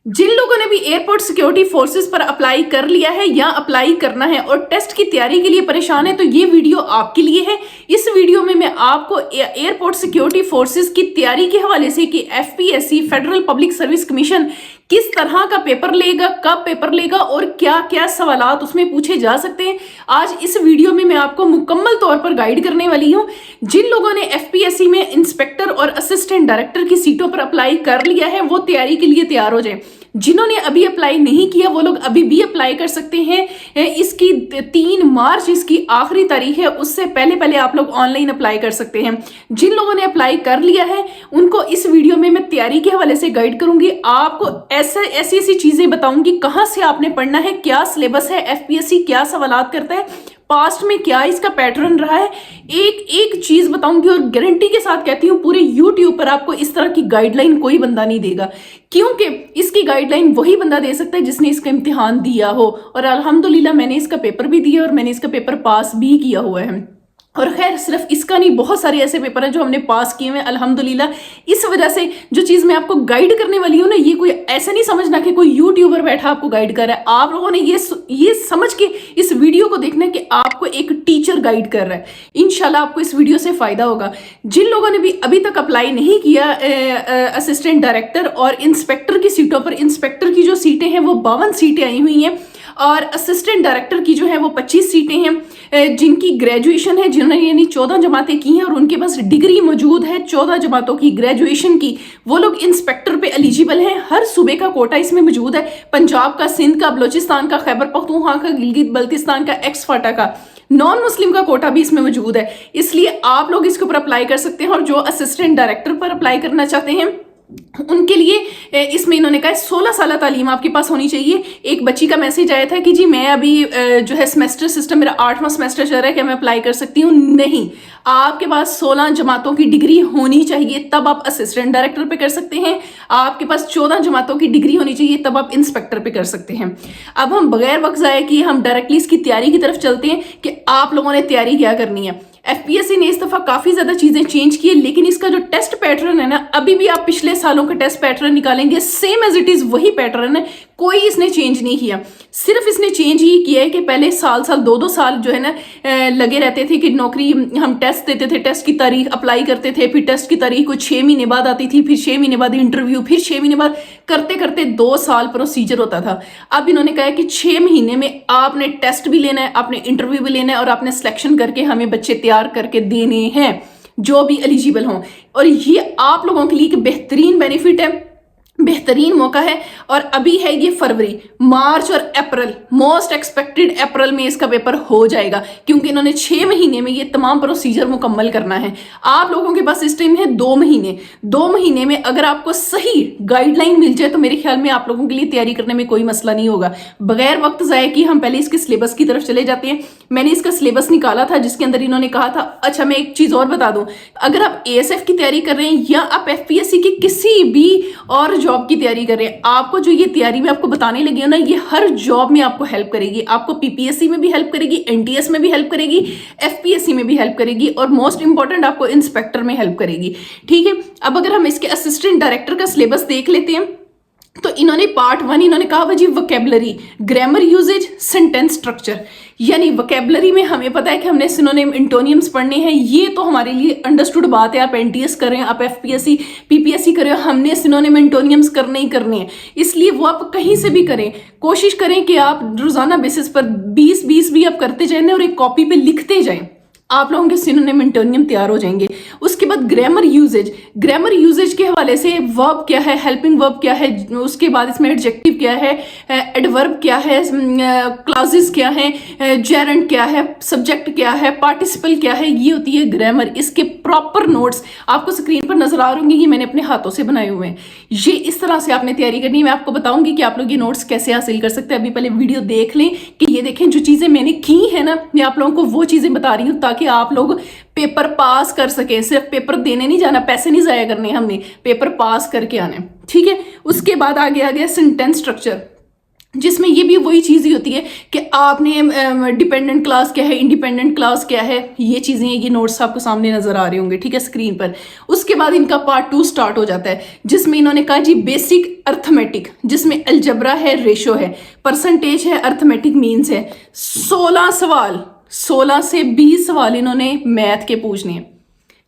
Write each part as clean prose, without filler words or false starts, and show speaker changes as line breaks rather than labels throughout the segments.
जिन लोगों ने भी एयरपोर्ट सिक्योरिटी फोर्सेस पर अप्लाई कर लिया है या अप्लाई करना है और टेस्ट की तैयारी के लिए परेशान है, तो ये वीडियो आपके लिए है। इस वीडियो में मैं आपको एयरपोर्ट सिक्योरिटी फोर्सेस की तैयारी के हवाले से कि FPSC federal public service commission किस तरह का पेपर लेगा, कब पेपर लेगा और क्या क्या सवालात उसमें पूछे जा सकते हैं, आज इस वीडियो में मैं आपको मुकम्मल तौर पर गाइड करने वाली हूं। जिन लोगों ने एफपीएससी में इंस्पेक्टर और असिस्टेंट डायरेक्टर की सीटों पर अप्लाई कर लिया है वो तैयारी के लिए तैयार हो जाए। जिन्होंने अभी अप्लाई नहीं किया वो लोग अभी भी अप्लाई कर सकते हैं। इसकी 3 मार्च इसकी आखिरी तारीख है, उससे पहले पहले आप लोग ऑनलाइन अप्लाई कर सकते हैं। जिन लोगों ने अप्लाई कर लिया है उनको इस वीडियो में मैं तैयारी के हवाले से गाइड करूंगी। आपको ऐसी चीजें बताऊंगी कहां से आपने पढ़ना है, क्या सिलेबस है, एफपीएससी क्या सवालात करता है, पास्ट में क्या इसका पैटर्न रहा है, एक एक चीज बताऊंगी और गारंटी के साथ कहती हूं पूरे यूट्यूब पर आपको इस तरह की गाइडलाइन कोई बंदा नहीं देगा, क्योंकि इसकी गाइडलाइन वही बंदा दे सकता है जिसने इसका इम्तिहान दिया हो। और अल्हम्दुलिल्लाह मैंने इसका पेपर भी दिया और मैंने इसका पेपर पास भी किया हुआ है। और खैर सिर्फ इसका नहीं, बहुत सारे ऐसे पेपर हैं जो हमने पास किए हुए हैं अल्हम्दुलिल्लाह। इस वजह से जो चीज़ मैं आपको गाइड करने वाली हूँ ना, ये कोई ऐसा नहीं समझना कि कोई यूट्यूबर बैठा आपको गाइड कर रहा है। आप लोगों ने ये समझ के इस वीडियो को देखना है कि आपको एक टीचर गाइड कर रहा है। इंशाल्लाह आपको इस वीडियो से फ़ायदा होगा। जिन लोगों ने भी अभी तक अप्लाई नहीं किया असिस्टेंट डायरेक्टर और इंस्पेक्टर की सीटों पर, इंस्पेक्टर की जो सीटें हैं वो 52 सीटें आई हुई हैं और असिस्टेंट डायरेक्टर की जो है वो 25 सीटें हैं। जिनकी ग्रेजुएशन है, जिन्होंने यानी 14 जमातें की हैं और उनके पास डिग्री मौजूद है 14 जमातों की ग्रेजुएशन की, वो लोग इंस्पेक्टर पे एलिजिबल हैं। हर सूबे का कोटा इसमें मौजूद है, पंजाब का, सिंध का, बलोचिस्तान का, खैबर पख्तूनख्वा का, गिलगित बल्तिस्तान का, एक्स फाटा का, नॉन मुस्लिम का कोटा भी इसमें मौजूद है। इसलिए आप लोग इसके ऊपर अप्लाई कर सकते हैं। और जो असिस्टेंट डायरेक्टर पर अप्लाई करना चाहते हैं उनके लिए इसमें इन्होंने कहा 16 साल तालीम आपके पास होनी चाहिए। एक बच्ची का मैसेज आया था कि जी मैं अभी जो है सेमेस्टर सिस्टम, मेरा 8वां सेमेस्टर चल रहा है, क्या मैं अप्लाई कर सकती हूँ? नहीं, आपके पास 16 जमातों की डिग्री होनी चाहिए तब आप असिस्टेंट डायरेक्टर पे कर सकते हैं। आपके पास 14 जमातों की डिग्री होनी चाहिए तब आप इंस्पेक्टर पे कर सकते हैं। अब हम बगैर वक्त ज़ाया किए हम डायरेक्टली इसकी तैयारी की तरफ चलते हैं कि आप लोगों ने तैयारी क्या करनी है। एफपीएससी ने इस दफा काफी ज्यादा चीजें चेंज की है, लेकिन इसका जो टेस्ट पैटर्न है ना, अभी भी आप पिछले सालों का टेस्ट पैटर्न निकालेंगे सेम एज इट इज वही पैटर्न है, कोई इसने चेंज नहीं किया। सिर्फ इसने चेंज ये किया है कि पहले साल 2-2 साल जो है ना लगे रहते थे कि नौकरी, हम टेस्ट देते थे, टेस्ट की तारीख अप्लाई करते थे, फिर टेस्ट की तारीख को 6 महीने बाद आती थी, फिर 6 महीने बाद इंटरव्यू, फिर 6 महीने बाद, करते करते 2 साल प्रोसीजर होता था। अब इन्होंने कहा है कि 6 महीने में आपने टेस्ट भी लेना है, आपने इंटरव्यू भी लेना है और आपने सिलेक्शन करके हमें बच्चे तैयार करके देने हैं जो भी एलिजिबल हों। और ये आप लोगों के लिए एक बेहतरीन बेनिफिट है, बेहतरीन मौका है। और अभी है ये फरवरी, मार्च और अप्रैल, मोस्ट एक्सपेक्टेड अप्रैल में इसका पेपर हो जाएगा, क्योंकि इन्होंने 6 महीने में ये तमाम प्रोसीजर मुकम्मल करना है। आप लोगों के पास इस टाइम है 2 महीने। 2 महीने में अगर आपको सही गाइडलाइन मिल जाए तो मेरे ख्याल में आप लोगों के लिए तैयारी करने में कोई मसला नहीं होगा। बगैर वक्त ज़ाया कि हम पहले इसके सिलेबस की तरफ चले जाते हैं। मैंने इसका सिलेबस निकाला था जिसके अंदर इन्होंने कहा था, अच्छा मैं एक चीज़ और बता दूं, अगर आप एएसएफ की तैयारी कर रहे हैं या आप एफपीएससी की किसी भी और जॉब की तैयारी कर रहे हैं, आपको जो ये तैयारी में आपको बताने लगी हूं ना, ये हर जॉब में आपको हेल्प करेगी। आपको पीपीएससी में भी हेल्प करेगी, एनटीएस में भी हेल्प करेगी, एफपीएससी में भी हेल्प करेगी और मोस्ट इंपॉर्टेंट आपको इंस्पेक्टर में हेल्प करेगी। ठीक है, अब अगर हम इसके असिस्टेंट डायरेक्टर का सिलेबस देख लेते हैं तो इन्होंने पार्ट 1 इन्होंने कहा भाई vocabulary, grammar usages, sentence structure. यानी वोकैबुलरी में हमें पता है कि हमने सिनोनिम, एंटोनियम्स पढ़ने हैं, ये तो हमारे लिए अंडरस्टूड बात है। आप एनटीएस कर रहे हैं, आप एफपीएससी पीपीएससी कर रहे हो, हमने सिनोनिम एंटोनियम्स करने ही करने हैं। इसलिए वो आप कहीं से भी करें, कोशिश करें कि आप रोजाना बेसिस पर 20-20 भी आप करते जाएं और एक कॉपी पे लिखते जाएं, आप लोगों के सिनोनिम एंटोनियम तैयार हो जाएंगे। उसके बाद ग्रामर यूजेज, ग्रामर यूजेज के हवाले से वर्ब क्या है, हेल्पिंग वर्ब क्या है, उसके बाद इसमें एडजेक्टिव क्या है, एडवर्ब क्या है, क्लॉजेस क्या है, जेरेंट क्या है, सब्जेक्ट क्या है, पार्टिसिपल क्या है, ये होती है ग्रामर। इसके प्रॉपर नोट्स आपको स्क्रीन पर नजर आ रहे होंगे, ये मैंने अपने हाथों से बनाए हुए हैं। ये इस तरह से आपने तैयारी करनी है। मैं आपको बताऊंगी कि आप लोग ये नोट्स कैसे हासिल कर सकते हैं। अभी पहले वीडियो देख लें कि ये देखें जो चीजें मैंने की है ना, मैं आप लोगों को वो चीजें बता रही हूँ ताकि आप लोग पेपर पास कर सके। सिर्फ पेपर देने नहीं जाना, पैसे नहीं जाया करने, हमने पेपर पास करके आने। ठीक है, उसके बाद आगे आ गया सेंटेंस स्ट्रक्चर। जिसमें ये भी वही चीज़ ही होती है कि आपने डिपेंडेंट क्लास क्या है, इंडिपेंडेंट क्लास क्या है, ये चीज़ें, ये नोट्स आपको सामने नज़र आ रहे होंगे, ठीक है, स्क्रीन पर। उसके बाद इनका पार्ट 2 स्टार्ट हो जाता है, जिसमें इन्होंने कहा जी बेसिक अर्थमेटिक, जिसमें अलजबरा है, रेशो है, परसेंटेज है, अर्थमेटिक मीन्स है। 16 सवाल, 16 से 20 सवाल इन्होंने मैथ के पूछने हैं,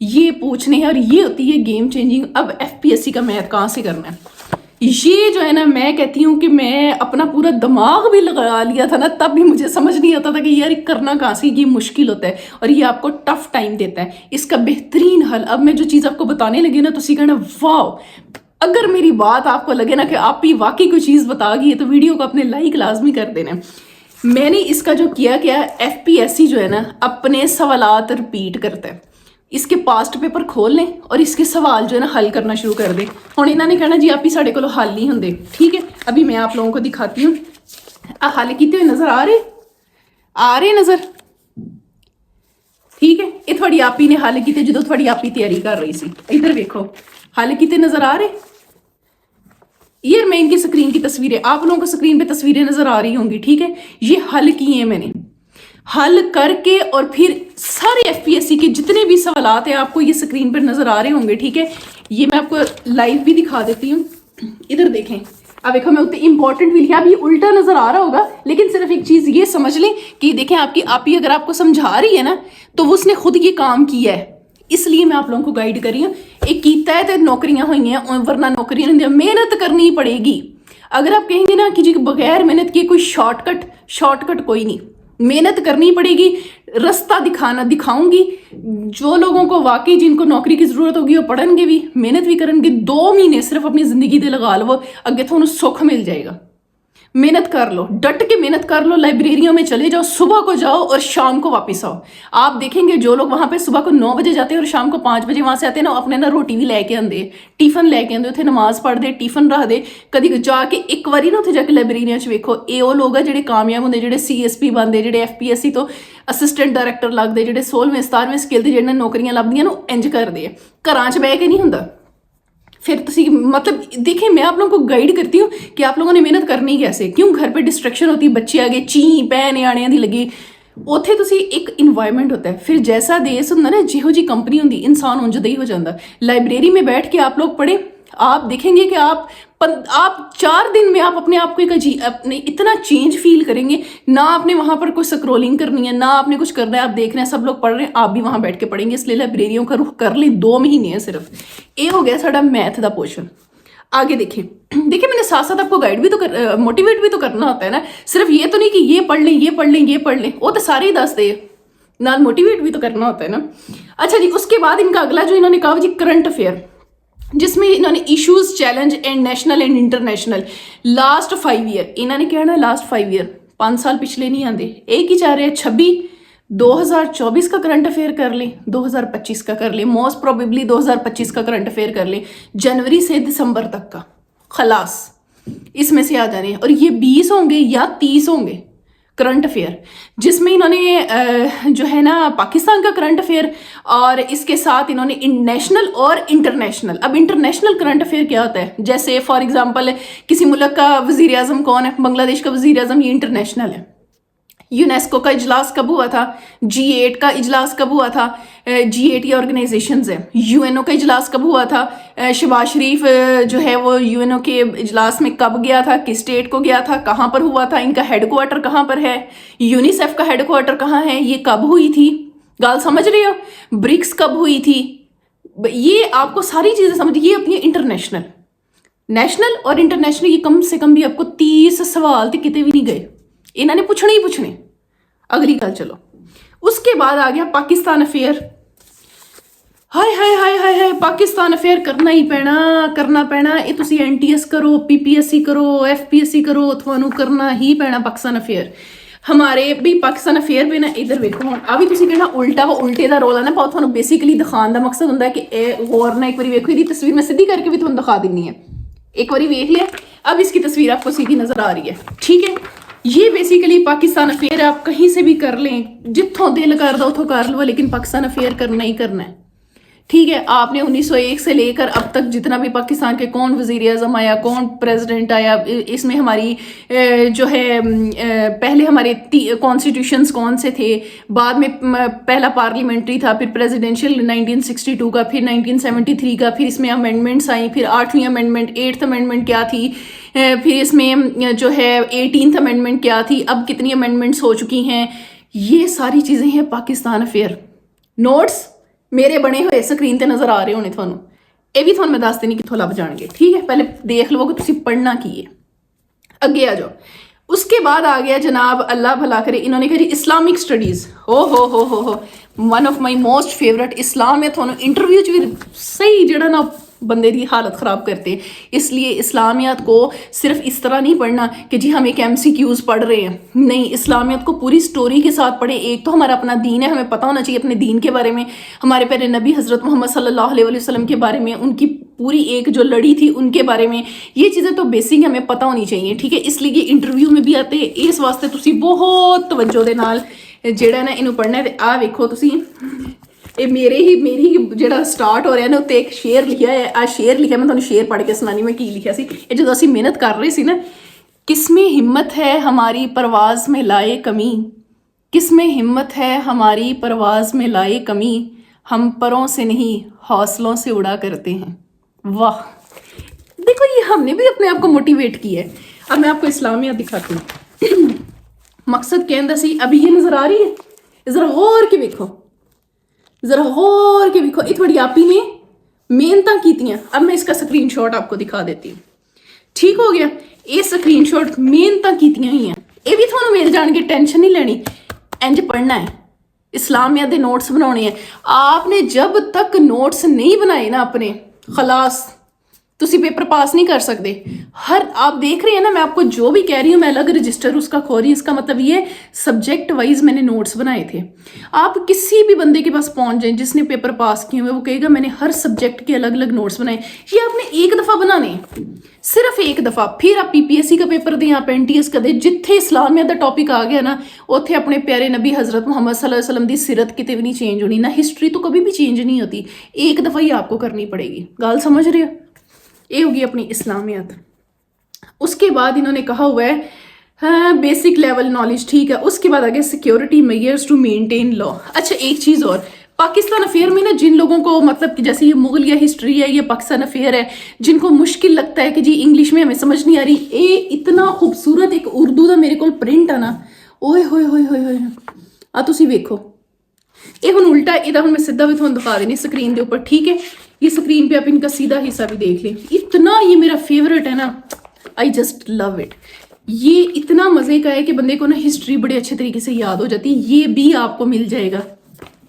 ये पूछने हैं, और ये होती है गेम चेंजिंग। अब एफपीएससी का मैथ कहाँ से करना है, ये जो है ना, मैं कहती हूँ कि मैं अपना पूरा दिमाग भी लगा लिया था ना, तब भी मुझे समझ नहीं आता था कि यार करना कहाँ से, ये मुश्किल होता है और ये आपको टफ टाइम देता है। इसका बेहतरीन हल, अब मैं जो चीज़ आपको बताने लगी ना, तो सी कहना वाह, अगर मेरी बात आपको लगे ना कि आप ही वाकई कोई चीज़ बता गई है, तो वीडियो को अपने लाइक लाजमी कर देना। मैंने इसका जो किया क्या, एफपीएससी जो है ना अपने सवालात रिपीट करता है, इसके पास्ट पेपर खोल लें और इसके सवाल जो है ना हल करना शुरू कर दें। हुण इन्होंने कहना जी आप ही साढ़े को हल नहीं होंगे, ठीक है, अभी मैं आप लोगों को दिखाती हूँ। हल किए हुए नज़र आ रहे नज़र, ठीक है, ये थोड़ी आप ही ने हल किए जो थोड़ी आप ही तैयारी कर रही सी, इधर देखो हल किए नज़र आ रहे। ये मैं इनकी स्क्रीन की तस्वीरें, आप लोगों को स्क्रीन पे तस्वीरें नज़र आ रही होंगी, ठीक है, ये हल किए हैं मैंने, हल करके, और फिर सारे एफपीएससी के जितने भी सवालात हैं आपको ये स्क्रीन पर नजर आ रहे होंगे, ठीक है। ये मैं आपको लाइव भी दिखा देती हूँ, इधर देखें। अब देखो मैं उतने इंपॉर्टेंट भी लिखा, अभी उल्टा नजर आ रहा होगा, लेकिन सिर्फ एक चीज ये समझ लें कि देखें आपकी आप ही अगर आपको समझा रही है ना, तो वो उसने खुद ये काम किया है, इसलिए मैं आप लोगों को गाइड कर रही हूँ। एक कीता है तो नौकरियां हुई हैं, वरना नौकरियां नहीं, मेहनत करनी पड़ेगी। अगर आप कहेंगे ना कि जी बगैर मेहनत के कोई शॉर्टकट कोई नहीं, मेहनत करनी पड़ेगी, रास्ता दिखाऊंगी। जो लोगों को वाकई जिनको नौकरी की जरूरत होगी वो पढ़ेंगे भी, मेहनत भी करेंगे, 2 महीने सिर्फ अपनी जिंदगी दे लगा लो, अगे थोड़ा सुख मिल जाएगा। मेहनत कर लो, डट के मेहनत कर लो, लाइब्रेरियों में चले जाओ, सुबह को जाओ और शाम को वापस आओ। आप देखेंगे जो लोग वहां पे सुबह को 9 बजे जाते हैं और शाम को 5 बजे वहां से आते हैं ना, अपने ना रोटी भी लैके आंदे, टिफन लैके आंदे, उत्थे नमाज पढ़ते, टिफन रखते, कभी जाके एक बारी ना उत्थे जाके लाइब्रेरिया च वेखो, ये वो लोग है जो कामयाब होंगे, जो CSP बनते, जो एफपीएससी तो असिस्टेंट डायरैक्टर लगते, जो 16वें 17वें स्किल की जो नौकरियां लभदियां ना, इंज करते हैं, घरां च बह के नहीं होंदा। फिर तुसी मतलब देखिए, मैं आप लोगों को गाइड करती हूँ कि आप लोगों ने मेहनत करनी कैसे, क्यों घर पे डिस्ट्रैक्शन होती है, बच्चे आ गए, ची पै न्याणियां दी लगी, उत्थे तुसी एक इन्वायरमेंट होता है, फिर जैसा देश होंदा ना, जिहो जी कंपनी होंदी, इंसान उंज दा ही हो जाता। लाइब्रेरी में बैठ के आप लोग पढ़े, आप देखेंगे कि आप 4 दिन में आप अपने आप को एक अपने इतना चेंज फील करेंगे ना। आपने वहां पर कोई स्क्रोलिंग करनी है ना, आपने कुछ करना है, आप देख रहे हैं सब लोग पढ़ रहे हैं, आप भी वहां बैठ के पढ़ेंगे। इसलिए लाइब्रेरियों का रुख कर ले, 2 महीने है सिर्फ। ये हो गया साडा मैथ का पोर्शन। आगे देखिए मैंने साथ साथ आपको गाइड भी तो मोटिवेट भी तो करना होता है ना, सिर्फ ये तो नहीं कि ये पढ़ लें ये पढ़ लें ये पढ़ लें, वो तो सारे ही दसते हैं, नाल मोटिवेट भी तो करना होता है ना। अच्छा जी, उसके बाद इनका अगला जो इन्होंने कहा जी करंट अफेयर, जिसमें इन्होंने issues, challenge and national and international, last 5 year इन्होंने कहना, लास्ट 5 ईयर 5 साल पिछले नहीं आते, एक ही चाह रहे हैं 2024 का करंट अफेयर कर ले, 2025 का कर ले, मोस्ट प्रोबेबली 2025 का करंट अफेयर कर ले, जनवरी से दिसंबर तक का, खलास इसमें से आ जाने हैं। और ये 20 होंगे या 30 होंगे करंट अफेयर, जिसमें इन्होंने जो है ना पाकिस्तान का करंट अफेयर, और इसके साथ इन्होंने नेशनल और इंटरनेशनल। अब इंटरनेशनल करंट अफेयर क्या होता है, जैसे फॉर एग्जांपल किसी मुल्क का वजीर आजम कौन है, बांग्लादेश का वजीर आजम, ये इंटरनेशनल है। यूनेस्को का इजलास कब हुआ था, G8 का इजलास कब हुआ था, G8 ये ऑर्गेनाइजेशंस है। यूएनओ का इजलास कब हुआ था, शहबाज शरीफ जो है वो यूएनओ के इजलास में कब गया था, किस स्टेट को गया था, कहाँ पर हुआ था, इनका हेडक्वार्टर कहाँ पर है, यूनिसेफ का हेडक्वार्टर कहाँ है, ये कब हुई थी, गाल समझ रहे हो, ब्रिक्स कब हुई थी, ये आपको सारी चीज़ें समझ, ये अपनी इंटरनेशनल, नेशनल और इंटरनेशनल, ये कम से कम भी आपको 30 सवाल तो कितने भी नहीं गए, इन्होंने पूछने ही पूछने। अगली गल चलो, उसके बाद आ गया पाकिस्तान अफेयर। हाय हाय हाय हाय हाय, पाकिस्तान अफेयर करना ही करना पैना। ये तुसी NTS करो, PPSC करो, FPSC करो, थानू करना ही पैना पाकिस्तान अफेयर। हमारे भी पाकिस्तान अफेयर पे ना, इधर वेखो हम अभी तुसी कहना उल्टा वो उल्टे का रोल है ना पाओ, थानू बेसिकली दिखाने का मकसद होंगे कि गौर ना एक बार वेखो, ये तस्वीर मैं सीधी करके भी थानू दिखा देनी है, एक बार वेख लिया। अब इसकी तस्वीर आपको सीधी नजर आ रही है, ठीक है। ये बेसिकली पाकिस्तान अफेयर है, आप कहीं से भी कर लें, जिथों दिल कर दो उथों कर लो, लेकिन पाकिस्तान अफेयर करना ही करना है। ठीक है, आपने 1901 से लेकर अब तक जितना भी पाकिस्तान के कौन वज़ीर आज़म आया, कौन प्रेसिडेंट आया, इसमें हमारी जो है पहले हमारे कॉन्स्टिट्यूशंस कौन से थे, बाद में पहला पार्लियामेंट्री था, फिर प्रेसिडेंशियल 1962 का, फिर 1973 का, फिर इसमें अमेंडमेंट्स आई, फिर 8वीं अमेंडमेंट, 8th अमेंडमेंट क्या थी, फिर इसमें जो है 18th अमेंडमेंट क्या थी, अब कितनी अमेंडमेंट्स हो चुकी हैं, ये सारी चीज़ें हैं पाकिस्तान अफेयर। नोट्स मेरे बने हुए स्क्रीन ते नजर आ रहे होने थानू, ये भी थानू मैं दस देनी कितों लभ जाएंगे। ठीक है, पहले देख लो कि तुसी पढ़ना की है, अगे आ जाओ। उसके बाद आ गया जनाब, अल्लाह भला करे, इन्होंने कहा जी इस्लामिक स्टडीज़। हो one of my most favourite Islam है, थानू इंटरव्यू च भी सही जड़ा ना बंदे की हालत ख़राब करते। इसलिए इस्लामियत को सिर्फ इस तरह नहीं पढ़ना कि जी हम एक MCQs पढ़ रहे हैं, नहीं, इस्लामियत को पूरी स्टोरी के साथ पढ़े। एक तो हमारा अपना दीन है, हमें पता होना चाहिए अपने दीन के बारे में, हमारे प्यारे नबी हज़रत मोहम्मद सल्लल्लाहु अलैहि वसल्लम के बारे में, उनकी पूरी एक जो लड़ी थी उनके बारे में, ये चीज़ें तो बेसिक हमें पता होनी चाहिए। ठीक है, इसलिए इंटरव्यू में भी आते, इस वास्ते तुसी बहुत तवज्जो दे नाल जेड़ा ना इनू पढ़ना है। आ वेखो तुसी, ये मेरी जेड़ा स्टार्ट हो रहा है ना उत्ते एक शेर लिखा है, आ शेर लिखा, मैं तुहानू शेर पढ़ के सुनानी मैं की लिखा सी। ये जो असीं मेहनत कर रहे सी ना, किसमें हिम्मत है हमारी परवाज़ में लाए कमी, किसमें हिम्मत है हमारी परवाज़ में लाए कमी, हम परों से नहीं हौसलों से उड़ा करते हैं। वाह, देखो ये हमने भी अपने आप को मोटिवेट किया है। अब मैं आपको इस्लामियत दिखाती हूँ। मकसद क्या है सी, अभी ये नज़र आ रही है, ज़रा गौर के देखो, ज़रा गौर के देखो, ये थोड़ी आपी ने मेहनत कीतियां। अब मैं इसका स्क्रीनशॉट आपको दिखा देती हूँ। ठीक हो गया, ये स्क्रीनशॉट मेहनत कीतियां ही हैं, ये भी थोड़ा मिल जाएंगे, टेंशन नहीं लेनी। इंज पढ़ना है, इस्लामिया के नोट्स बनाने हैं। आपने जब तक नोट्स नहीं बनाए ना अपने, खलास तुसी पेपर पास नहीं कर सकते। हर आप देख रहे हैं ना, मैं आपको जो भी कह रही हूँ मैं अलग रजिस्टर उसका खो रही हूँ। इसका मतलब ये सब्जेक्ट वाइज मैंने नोट्स बनाए थे। आप किसी भी बंदे के पास पहुंच जाए जिसने पेपर पास किए हुए, वो कहेगा मैंने हर सब्जेक्ट के अलग अलग नोट्स बनाए। ये आपने एक दफ़ा बनाने, सिर्फ एक दफ़ा। फिर आप PPSC का पेपर दें, आप NTS का दें, जिथे इस्लामिया का टॉपिक आ गया ना, उत्थे अपने प्यारे नबी हज़रत मोहम्मद सल्लल्लाहु अलैहि वसल्लम की सीरत कितने भी नहीं चेंज होनी, ना हिस्ट्री तो कभी भी चेंज नहीं होती, एक दफ़ा ही आपको करनी पड़ेगी। गल समझ रहे हो? ये होगी अपनी इस्लामियत। उसके बाद इन्होंने कहा हुआ है हाँ बेसिक लेवल नॉलेज, ठीक है। उसके बाद आगे security measures to maintain law. अच्छा एक चीज़ और, पाकिस्तान अफेयर में ना जिन लोगों को मतलब कि जैसे ये मुगलिया हिस्ट्री है, ये पाकिस्तान अफेयर है, जिनको मुश्किल लगता है कि जी इंग्लिश में हमें समझ नहीं आ रही, ये इतना खूबसूरत एक उर्दू का मेरे को प्रिंट है ना, ओए होए होए होए होए, आ तुसी वेखो, ये हुण उल्टा, इहदा हुण मैं सीधा भी तुहानूं दिखा देनी स्क्रीन के ऊपर। ठीक है, ये स्क्रीन पे आप इनका सीधा हिस्सा भी देख लें। इतना ये मेरा फेवरेट है ना, आई जस्ट लव इट। ये इतना मज़े का है कि बंदे को ना हिस्ट्री बड़े अच्छे तरीके से याद हो जाती है। ये भी आपको मिल जाएगा,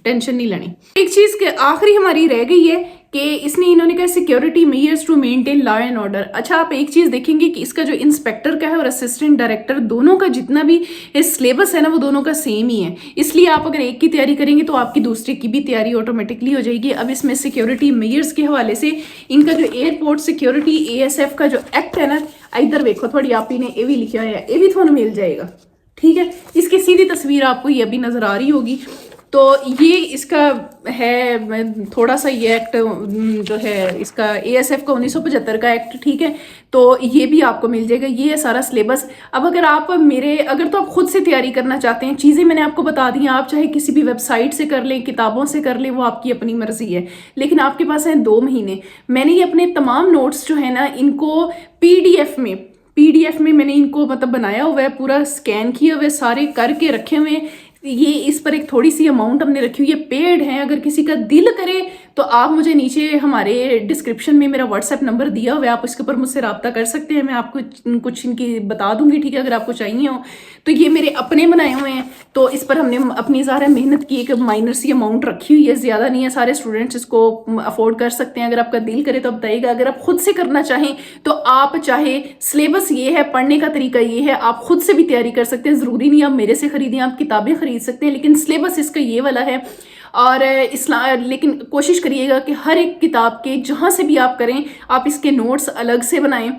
टेंशन नहीं लेनी। एक चीज़ के आखिरी हमारी रह गई है कि इसने इन्होंने कहा security measures to maintain law and order. अच्छा आप एक चीज़ देखेंगे कि इसका जो इंस्पेक्टर का है और असिस्टेंट डायरेक्टर दोनों का जितना भी सिलेबस है ना, वो दोनों का सेम ही है। इसलिए आप अगर एक की तैयारी करेंगे तो आपकी दूसरे की भी तैयारी ऑटोमेटिकली हो जाएगी। अब इसमें सिक्योरिटी मेजर्स के हवाले से इनका जो एयरपोर्ट सिक्योरिटी ASF का जो एक्ट है ना, इधर देखो थोड़ी आप ही ने ये भी लिखा है, ये भी थोड़ा मिल जाएगा। ठीक है, इसकी सीधी तस्वीर आपको ये अभी नज़र आ रही होगी। तो ये इसका है थोड़ा सा, ये एक्ट जो है इसका ASF का 1975 का एक्ट। ठीक है, तो ये भी आपको मिल जाएगा, ये है सारा सिलेबस। अब अगर आप अगर तो आप खुद से तैयारी करना चाहते हैं, चीज़ें मैंने आपको बता दी हैं, आप चाहे किसी भी वेबसाइट से कर लें, किताबों से कर लें, वो आपकी अपनी मर्जी है। लेकिन आपके पास हैं 2 महीने। मैंने ये अपने तमाम नोट्स जो है ना, इनको PDF में मैंने इनको मतलब बनाया हुआ है, पूरा स्कैन किया हुआ है, सारे करके रखे हुए हैं। ये इस पर एक थोड़ी सी अमाउंट हमने रखी हुई है, पेड है। अगर किसी का दिल करे तो आप मुझे नीचे हमारे डिस्क्रिप्शन में मेरा WhatsApp नंबर दिया हुआ है, आप इसके ऊपर मुझसे रब्ता कर सकते हैं, मैं आपको कुछ इनकी बता दूंगी। ठीक है, अगर आपको चाहिए हो तो। ये मेरे अपने बनाए हुए हैं, तो इस पर हमने अपनी ज़्यादा मेहनत की, एक माइनर सी अमाउंट रखी हुई है, ज़्यादा नहीं है। सारे स्टूडेंट्स इसको अफोर्ड कर सकते हैं। अगर आपका दिल करे तो बताइएगा। अगर आप खुद से करना चाहें तो आप चाहे सिलेबस ये है, पढ़ने का तरीका ये है, आप खुद से भी तैयारी कर सकते हैं। ज़रूरी नहीं आप मेरे से खरीदें, आप किताबें खरीद सकते हैं, लेकिन सिलेबस इसका ये वाला है। और लेकिन कोशिश करिएगा कि हर एक किताब के जहाँ से भी आप करें, आप इसके नोट्स अलग से बनाएं।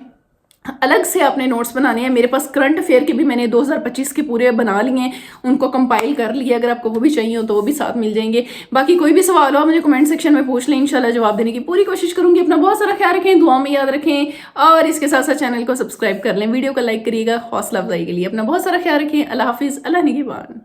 अलग से आपने नोट्स बनाने हैं। मेरे पास करंट अफेयर के भी मैंने 2025 के पूरे बना लिए हैं, उनको कंपाइल कर लिया। अगर आपको वो भी चाहिए हो तो वो भी साथ मिल जाएंगे। बाकी कोई भी सवाल हो मुझे कमेंट सेक्शन में पूछ लें, इंशाल्लाह जवाब देने की पूरी कोशिश करूंगी। अपना बहुत सारा ख्याल रखें, दुआ में याद रखें और इसके साथ साथ चैनल को सब्सक्राइब कर लें, वीडियो को लाइक करिएगा हौसला अफजाई के लिए। अपना बहुत सारा ख्याल रखें। अल्लाह हाफिज़, अल्लाह निगहबान।